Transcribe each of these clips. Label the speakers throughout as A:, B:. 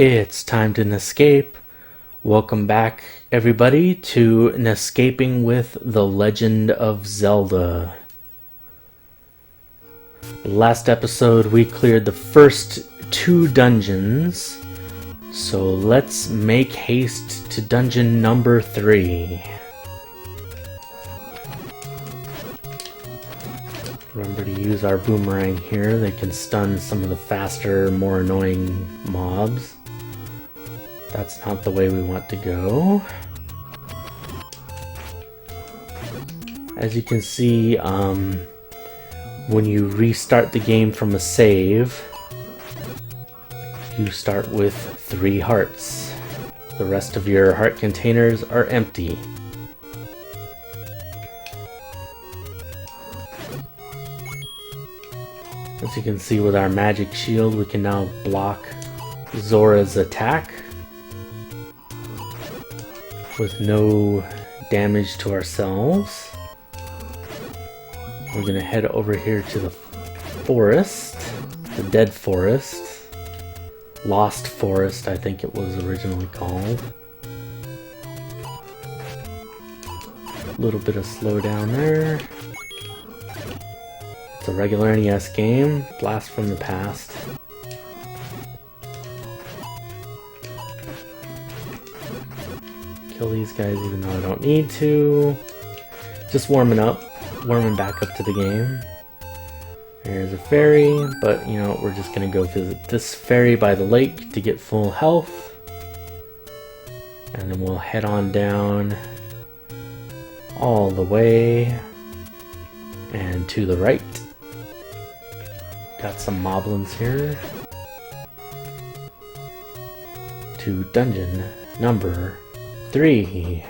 A: It's time to NEScape. Welcome back, everybody, to NEScaping with The Legend of Zelda. Last episode, we cleared the first 2 dungeons, so let's make haste to dungeon number 3. Remember to use our boomerang here. They can stun some of the faster, more annoying mobs. That's not the way we want to go. As you can see, when you restart the game from a save, you start with 3 hearts. The rest of your heart containers are empty. As you can see with our magic shield, we can now block Zora's attack with no damage to ourselves. We're gonna head over here to the forest, the dead forest, Lost Forest I think it was originally called. A little bit of slowdown there. It's a regular NES game, blast from the past. Kill these guys even though I don't need to. Just warming back up to the game. Here's a ferry, but you know, we're just gonna go visit this ferry by the lake to get full health. And then we'll head on down all the way and to the right. Got some moblins here. To dungeon number 3.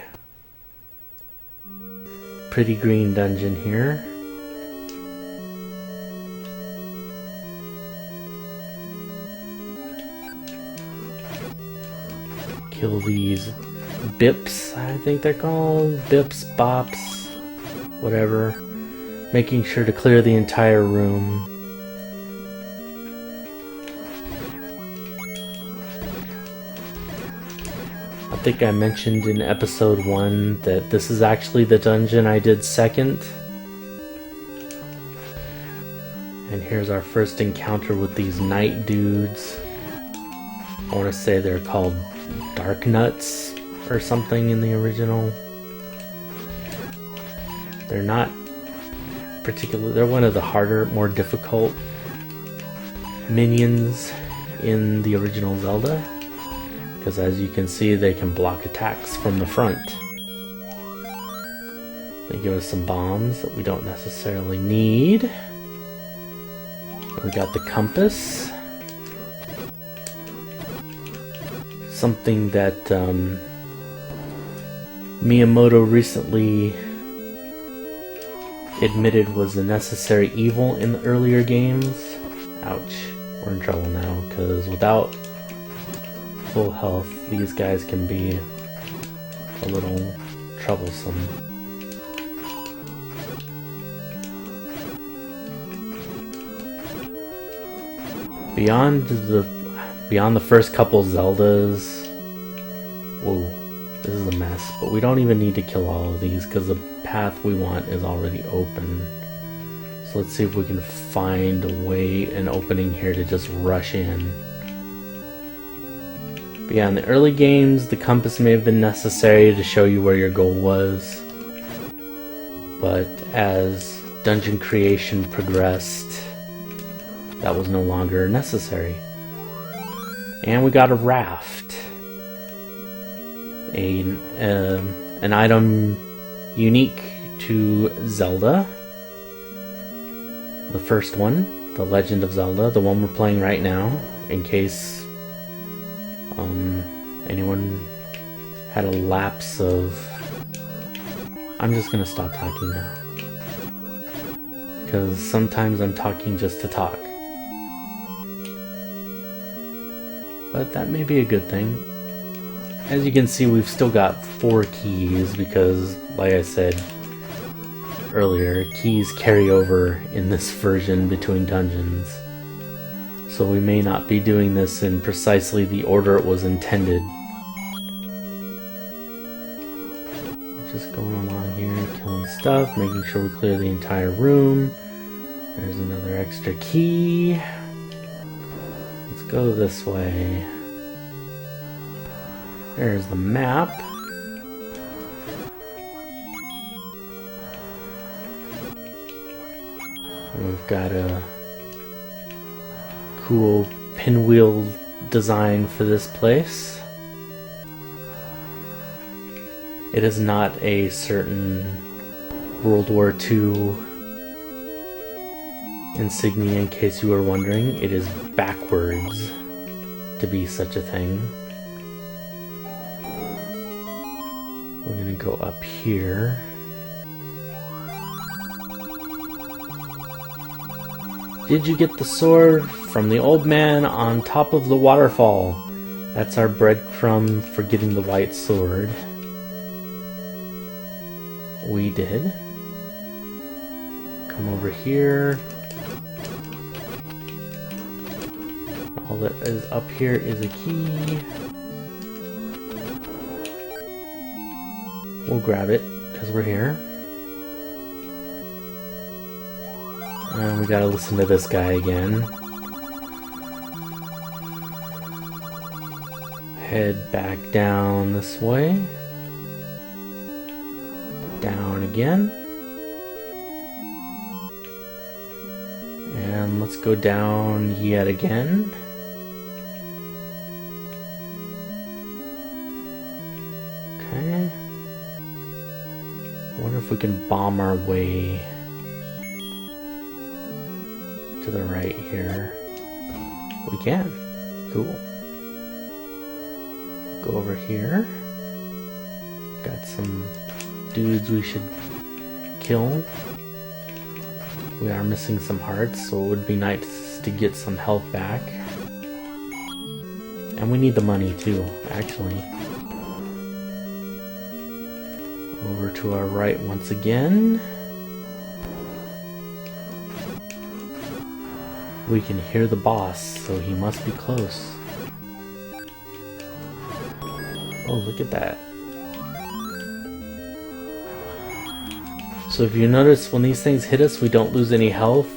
A: Pretty green dungeon here. Kill these bips, I think they're called. Bips, bops, whatever. Making sure to clear the entire room. I think I mentioned in episode 1 that this is actually the dungeon I did second. And here's our first encounter with these night dudes. I want to say they're called Dark Nuts or something in the original. They're not particularly, they're one of the harder, more difficult minions in the original Zelda. Because as you can see, they can block attacks from the front. They give us some bombs that we don't necessarily need. We got the compass. Something that Miyamoto recently admitted was a necessary evil in the earlier games. Ouch, we're in trouble now, because without full health, these guys can be a little troublesome. Beyond the first couple Zeldas, whoa, this is a mess, but we don't even need to kill all of these because the path we want is already open. So let's see if we can find a way, an opening here to just rush in. But yeah, in the early games, the compass may have been necessary to show you where your goal was. But as dungeon creation progressed, that was no longer necessary. And we got a raft. An item unique to Zelda. The first one, The Legend of Zelda, the one we're playing right now, in case anyone had a lapse of... I'm just gonna stop talking now. Because sometimes I'm talking just to talk. But that may be a good thing. As you can see, we've still got 4 keys because, like I said earlier, keys carry over in this version between dungeons. So we may not be doing this in precisely the order it was intended. Just going along here, killing stuff, making sure we clear the entire room. There's another extra key. Let's go this way. There's the map. We've got a cool pinwheel design for this place. It is not a certain World War II insignia, in case you were wondering. It is backwards to be such a thing. We're gonna go up here. Did you get the sword from the old man on top of the waterfall? That's our breadcrumb for getting the white sword. We did. Come over here. All that is up here is a key. We'll grab it because we're here. And we gotta listen to this guy again. Head back down this way. Down again. And let's go down yet again. Okay. I wonder if we can bomb our way to the right here. We can. Cool. Go over here. Got some dudes we should kill. We are missing some hearts, so it would be nice to get some health back. And we need the money too, actually. Over to our right once again. We can hear the boss, so he must be close. Oh, look at that. So if you notice, when these things hit us, we don't lose any health,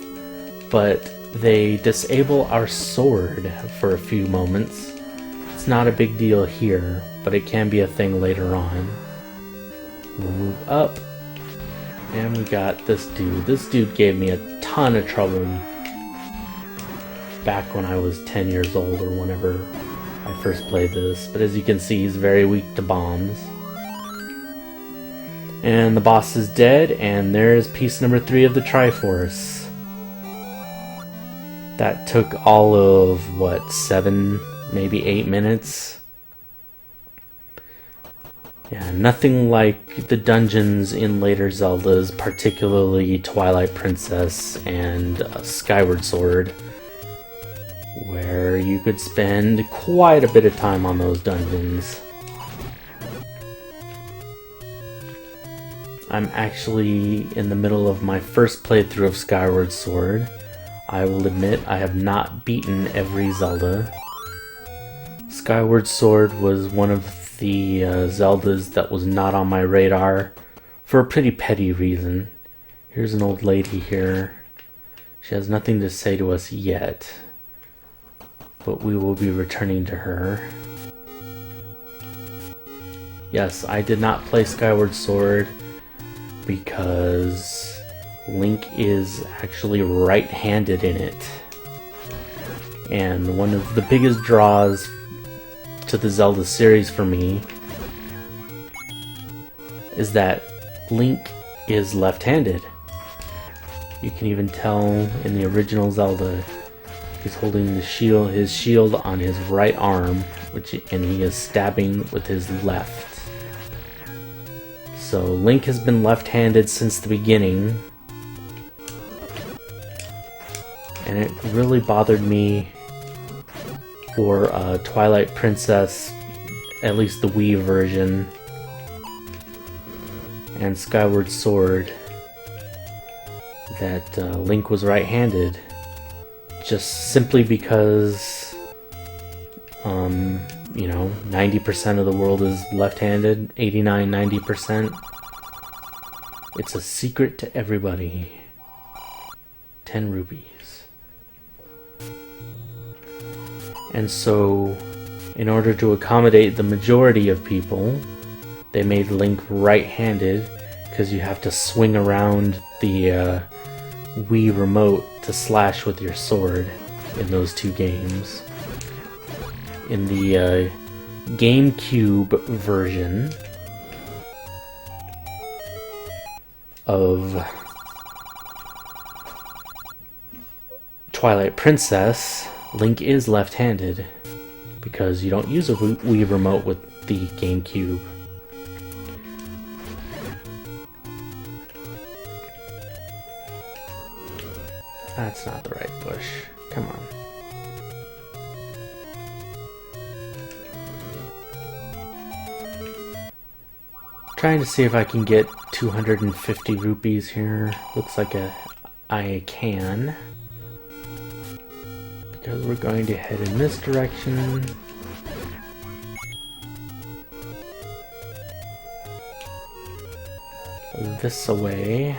A: but they disable our sword for a few moments. It's not a big deal here, but it can be a thing later on. We'll move up, and we got this dude. This dude gave me a ton of trouble back when I was 10 years old or whenever I first played this, but as you can see, he's very weak to bombs. And the boss is dead, and there's piece number 3 of the Triforce. That took all of, what, 7, maybe 8 minutes? Yeah, nothing like the dungeons in later Zeldas, particularly Twilight Princess and Skyward Sword, where you could spend quite a bit of time on those dungeons. I'm actually in the middle of my first playthrough of Skyward Sword. I will admit I have not beaten every Zelda. Skyward Sword was one of the Zeldas that was not on my radar for a pretty petty reason. Here's an old lady here. She has nothing to say to us yet, but we will be returning to her. Yes, I did not play Skyward Sword because Link is actually right-handed in it. And one of the biggest draws to the Zelda series for me is that Link is left-handed. You can even tell in the original Zelda he's holding his shield on his right arm, and he is stabbing with his left. So Link has been left-handed since the beginning, and it really bothered me for Twilight Princess, at least the Wii version, and Skyward Sword, that Link was right-handed. just simply because, you know, 90% of the world is left-handed, 89, 90%. It's a secret to everybody. 10 rupees. And so, in order to accommodate the majority of people, they made Link right-handed, because you have to swing around the Wii remote to slash with your sword in those two games. In the GameCube version of Twilight Princess, Link is left-handed because you don't use a Wii remote with the GameCube. That's not the right bush. Come on. Trying to see if I can get 250 rupees here. Looks like I can. Because we're going to head in this direction. This away.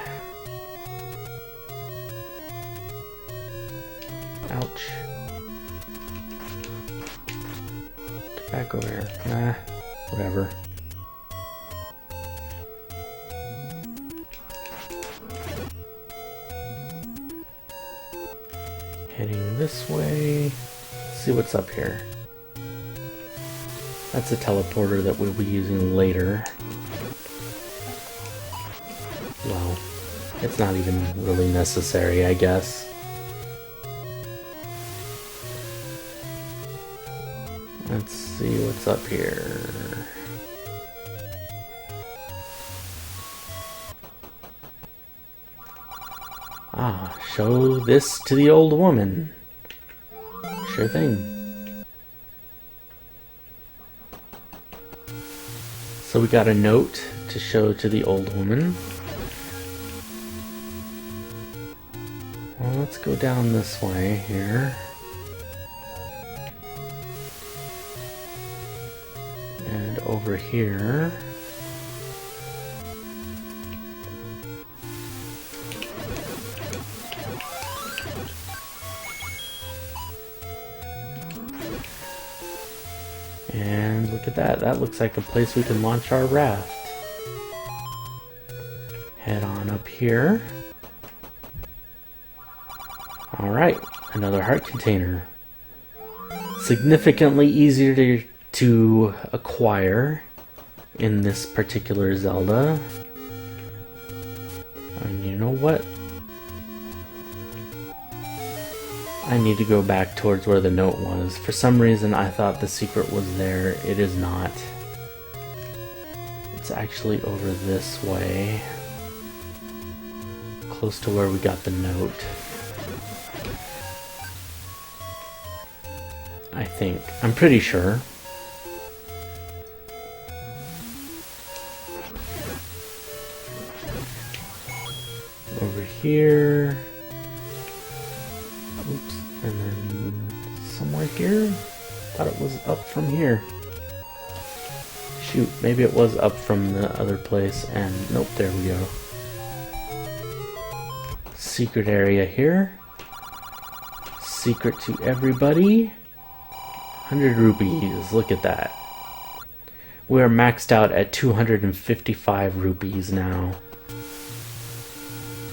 A: Ouch. Get back over here. Nah, whatever. Heading this way. Let's see what's up here. That's a teleporter that we'll be using later. Well, it's not even really necessary, I guess. Let's see what's up here. Ah, show this to the old woman. Sure thing. So we got a note to show to the old woman. Well, let's go down this way here. And over here. And look at that. That looks like a place we can launch our raft. Head on up here. Alright, another heart container. Significantly easier to acquire in this particular Zelda. And you know what? I need to go back towards where the note was. For some reason I thought the secret was there. It is not. It's actually over this way. Close to where we got the note. I think. I'm pretty sure. Over here. Oops. And then somewhere here? Thought it was up from here. Shoot, maybe it was up from the other place and nope, there we go. Secret area here. Secret to everybody. 100 rupees, look at that. We're maxed out at 255 rupees now.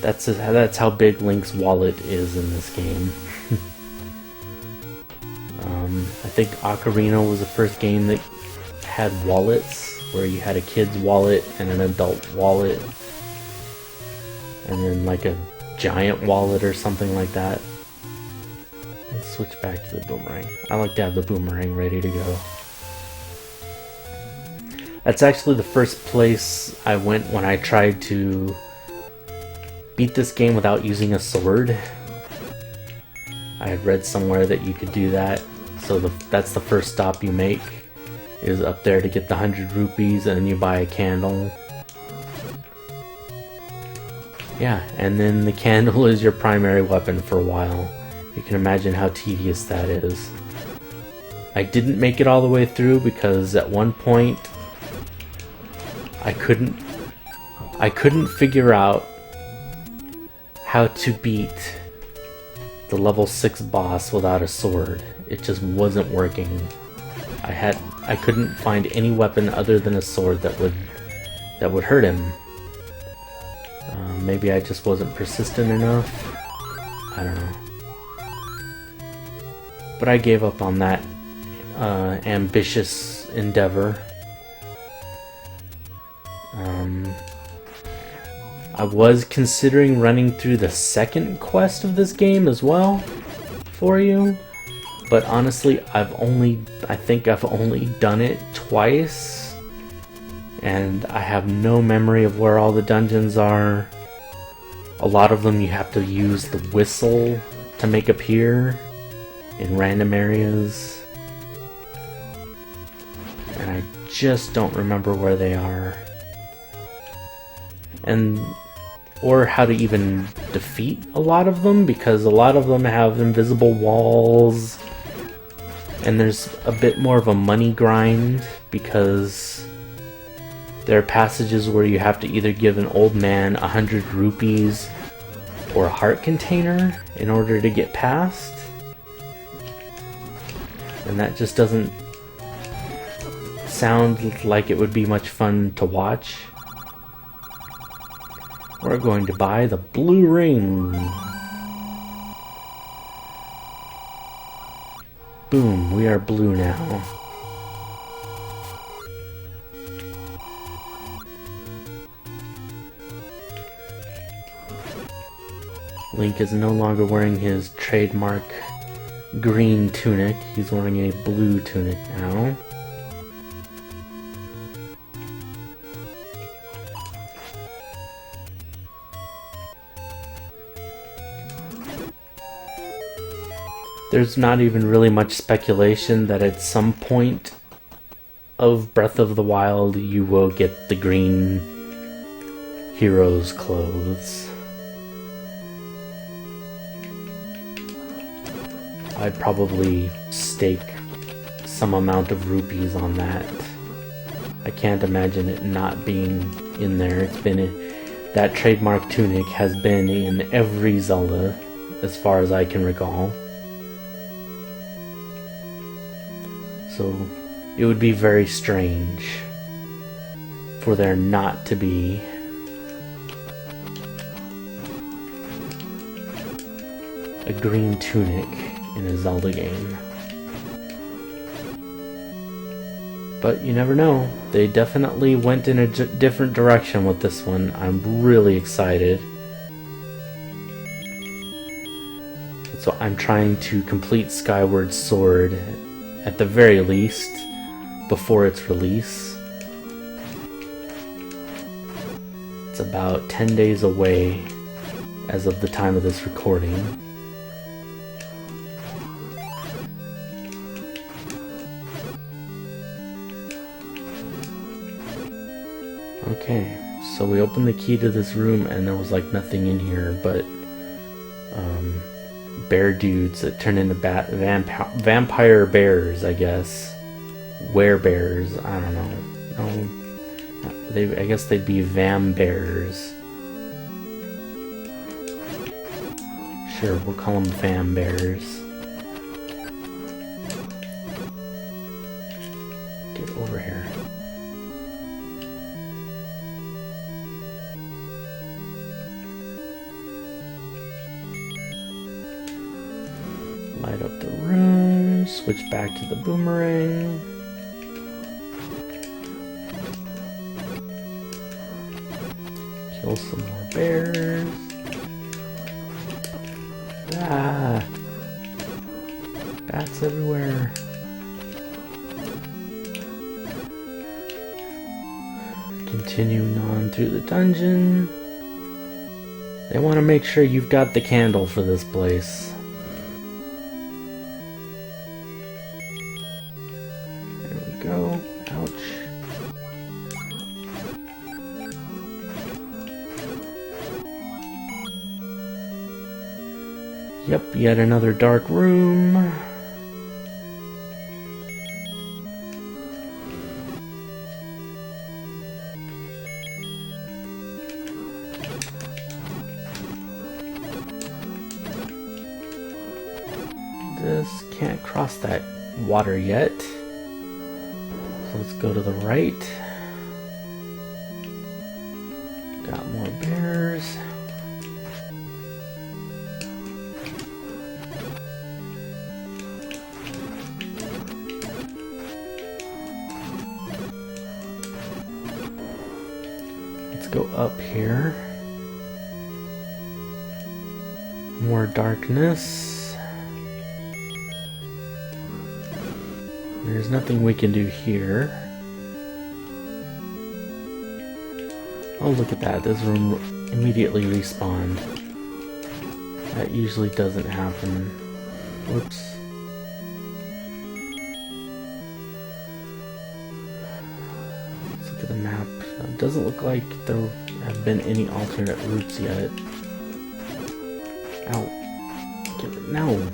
A: That's how big Link's wallet is in this game. I think Ocarina was the first game that had wallets, where you had a kid's wallet and an adult wallet, and then like a giant wallet or something like that. Let's switch back to the boomerang. I like to have the boomerang ready to go. That's actually the first place I went when I tried to beat this game without using a sword. I had read somewhere that you could do that, so that's the first stop you make, is up there to get the 100 rupees, and then you buy a candle. Yeah, and then the candle is your primary weapon for a while. You can imagine how tedious that is. I didn't make it all the way through because at one point I couldn't figure out how to beat the level 6 boss without a sword. It just wasn't working. I couldn't find any weapon other than a sword that would hurt him. Maybe I just wasn't persistent enough. I don't know. But I gave up on that ambitious endeavor. I was considering running through the second quest of this game as well for you, but honestly, I think I've only done it twice, and I have no memory of where all the dungeons are. A lot of them you have to use the whistle to make appear in random areas, and I just don't remember where they are, or how to even defeat a lot of them, because a lot of them have invisible walls, and there's a bit more of a money grind because there are passages where you have to either give an old man 100 rupees or a heart container in order to get past. And that just doesn't sound like it would be much fun to watch. We're going to buy the blue ring. Boom, we are blue now. Link is no longer wearing his trademark green tunic. He's wearing a blue tunic now. There's not even really much speculation that at some point of Breath of the Wild you will get the green hero's clothes. I'd probably stake some amount of rupees on that. I can't imagine it not being in there. That trademark tunic has been in every Zelda as far as I can recall. So it would be very strange for there not to be a green tunic in a Zelda game. But you never know. They definitely went in a different direction with this one. I'm really excited. So I'm trying to complete Skyward Sword at the very least before its release. It's about 10 days away as of the time of this recording. Okay, so we opened the key to this room and there was like nothing in here but bear dudes that turn into vampire bears, I guess. Werebears, I don't know. I guess they'd be vam bears. Sure, we'll call them vam bears. Get over here. Light up the room, switch back to the boomerang. Kill some more bears. Ah! Bats everywhere. Continuing on through the dungeon. They want to make sure you've got the candle for this place. Go. Ouch. Yep, yet another dark room. This can't cross that water yet. So let's go to the right. Got more bears. Let's go up here. More darkness. There's nothing we can do here. Oh, look at that. This room immediately respawned. That usually doesn't happen. Whoops. Let's look at the map. It doesn't look like there have been any alternate routes yet. Ow. Get it. No.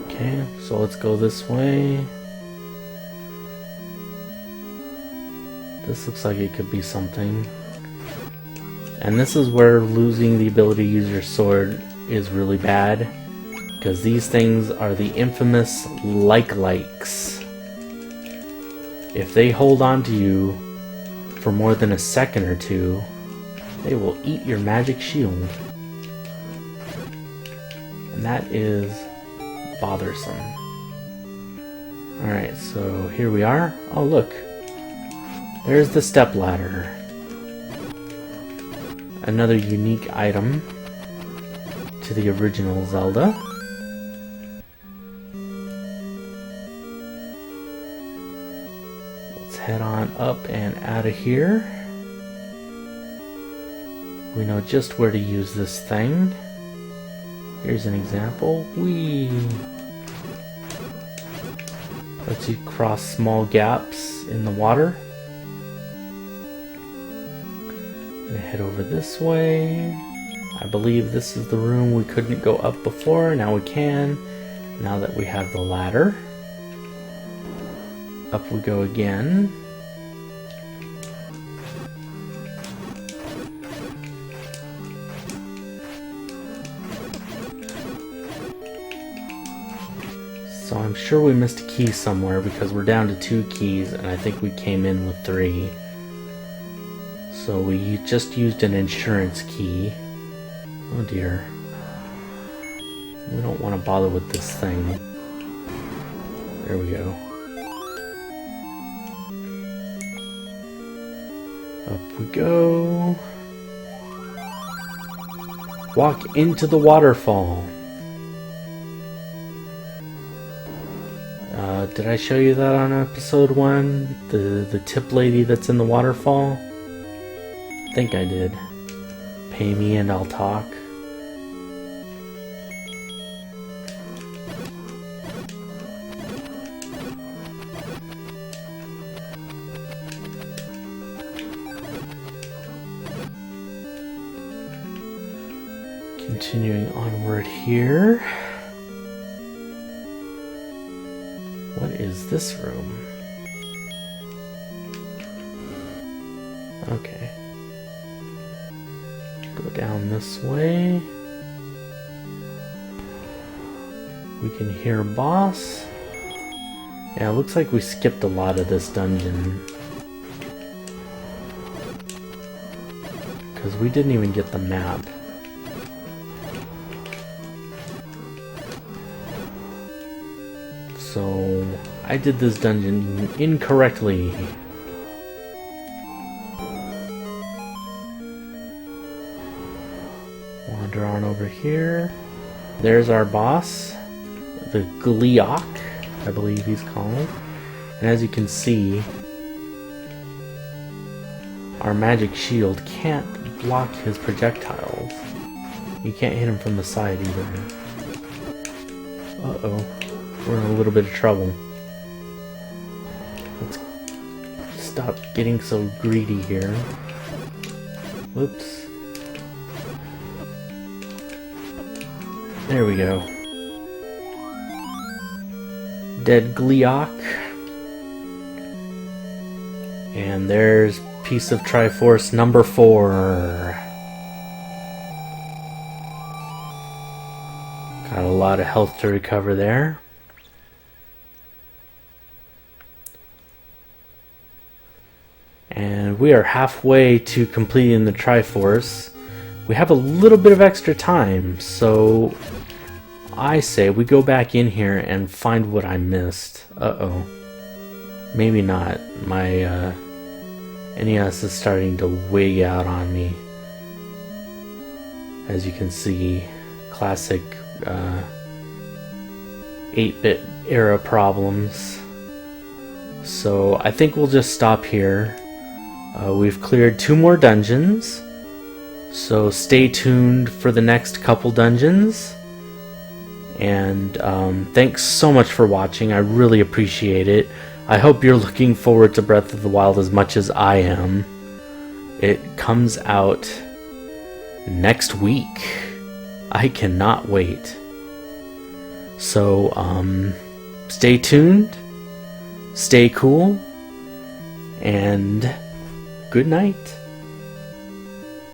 A: Okay, so let's go this way. This looks like it could be something. And this is where losing the ability to use your sword is really bad, because these things are the infamous likes. If they hold on to you for more than a second or two, they will eat your magic shield. And that is bothersome. Alright, so here we are. Oh, look. There's the step ladder. Another unique item to the original Zelda. Let's head on up and out of here. We know just where to use this thing. Here's an example. Whee! Lets you cross small gaps in the water. Gonna head over this way. I believe this is the room we couldn't go up before. Now we can. Now that we have the ladder. Up we go again. So I'm sure we missed a key somewhere because we're down to 2 keys and I think we came in with 3. So we just used an insurance key. Oh dear. We don't want to bother with this thing. There we go. Up we go. Walk into the waterfall. Did I show you that on episode 1? The tip lady that's in the waterfall? I think I did. Pay me and I'll talk. Continuing onward here. What is this room? Okay. Go down this way. We can hear boss. Yeah, it looks like we skipped a lot of this dungeon. Because we didn't even get the map. So, I did this dungeon incorrectly. Wander on over here. There's our boss, the Gleeok, I believe he's called. And as you can see, our magic shield can't block his projectiles. You can't hit him from the side either. Uh-oh. We're in a little bit of trouble. Let's stop getting so greedy here. Whoops. There we go. Dead Gleeok. And there's piece of Triforce number 4. Got a lot of health to recover there. And we are halfway to completing the Triforce. We have a little bit of extra time, so I say we go back in here and find what I missed. Uh-oh. Maybe not. My NES is starting to wig out on me. As you can see, classic 8-bit era problems. So I think we'll just stop here. We've cleared 2 more dungeons, so stay tuned for the next couple dungeons. And thanks so much for watching. I really appreciate it. I hope you're looking forward to Breath of the Wild as much as I am. It comes out next week. I cannot wait. So stay tuned, stay cool, and good night.